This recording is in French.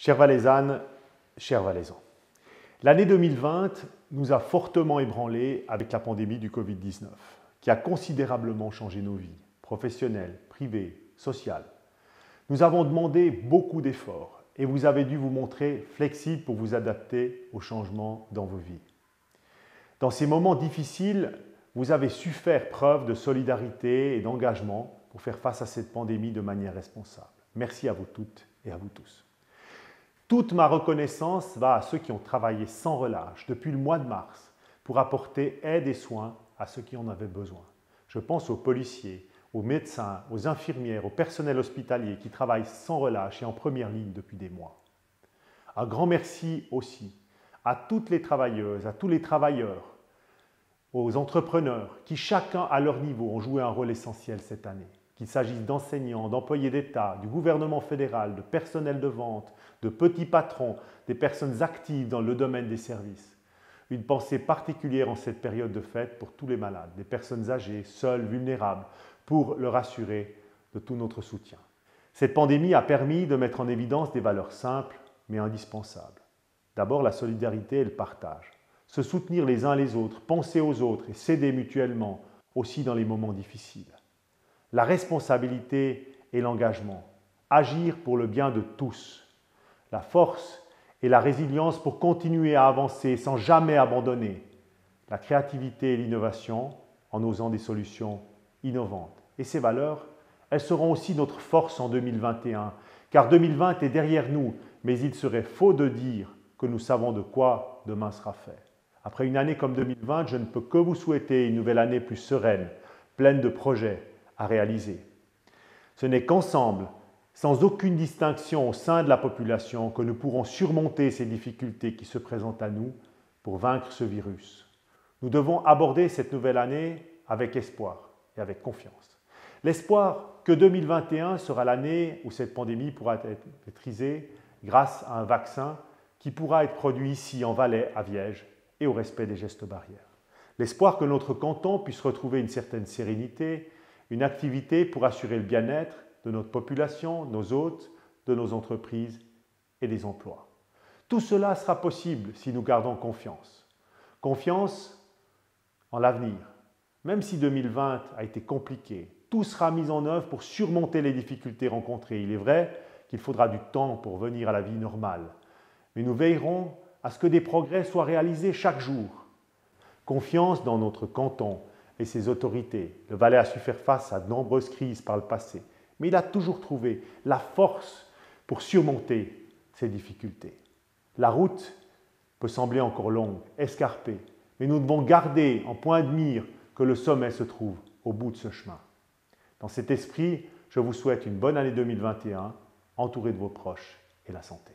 Chères Valaisannes, chers Valaisans, l'année 2020 nous a fortement ébranlés avec la pandémie du Covid-19, qui a considérablement changé nos vies, professionnelles, privées, sociales. Nous avons demandé beaucoup d'efforts et vous avez dû vous montrer flexible pour vous adapter aux changements dans vos vies. Dans ces moments difficiles, vous avez su faire preuve de solidarité et d'engagement pour faire face à cette pandémie de manière responsable. Merci à vous toutes et à vous tous. Toute ma reconnaissance va à ceux qui ont travaillé sans relâche depuis le mois de mars pour apporter aide et soins à ceux qui en avaient besoin. Je pense aux policiers, aux médecins, aux infirmières, au personnel hospitalier qui travaillent sans relâche et en première ligne depuis des mois. Un grand merci aussi à toutes les travailleuses, à tous les travailleurs, aux entrepreneurs qui chacun à leur niveau ont joué un rôle essentiel cette année. Qu'il s'agisse d'enseignants, d'employés d'État, du gouvernement fédéral, de personnel de vente, de petits patrons, des personnes actives dans le domaine des services. Une pensée particulière en cette période de fête pour tous les malades, des personnes âgées, seules, vulnérables, pour leur assurer de tout notre soutien. Cette pandémie a permis de mettre en évidence des valeurs simples mais indispensables. D'abord la solidarité et le partage. Se soutenir les uns les autres, penser aux autres et s'aider mutuellement, aussi dans les moments difficiles. La responsabilité et l'engagement, agir pour le bien de tous, la force et la résilience pour continuer à avancer sans jamais abandonner, la créativité et l'innovation en osant des solutions innovantes. Et ces valeurs, elles seront aussi notre force en 2021, car 2020 est derrière nous, mais il serait faux de dire que nous savons de quoi demain sera fait. Après une année comme 2020, je ne peux que vous souhaiter une nouvelle année plus sereine, pleine de projets à réaliser. Ce n'est qu'ensemble, sans aucune distinction au sein de la population, que nous pourrons surmonter ces difficultés qui se présentent à nous pour vaincre ce virus. Nous devons aborder cette nouvelle année avec espoir et avec confiance. L'espoir que 2021 sera l'année où cette pandémie pourra être maîtrisée grâce à un vaccin qui pourra être produit ici en Valais, à Viège, et au respect des gestes barrières. L'espoir que notre canton puisse retrouver une certaine sérénité, une activité pour assurer le bien-être de notre population, nos hôtes, de nos entreprises et des emplois. Tout cela sera possible si nous gardons confiance. Confiance en l'avenir. Même si 2020 a été compliqué, tout sera mis en œuvre pour surmonter les difficultés rencontrées. Il est vrai qu'il faudra du temps pour revenir à la vie normale, mais nous veillerons à ce que des progrès soient réalisés chaque jour. Confiance dans notre canton et ses autorités. Le Valais a su faire face à de nombreuses crises par le passé, mais il a toujours trouvé la force pour surmonter ces difficultés. La route peut sembler encore longue, escarpée, mais nous devons garder en point de mire que le sommet se trouve au bout de ce chemin. Dans cet esprit, je vous souhaite une bonne année 2021, entourée de vos proches et la santé.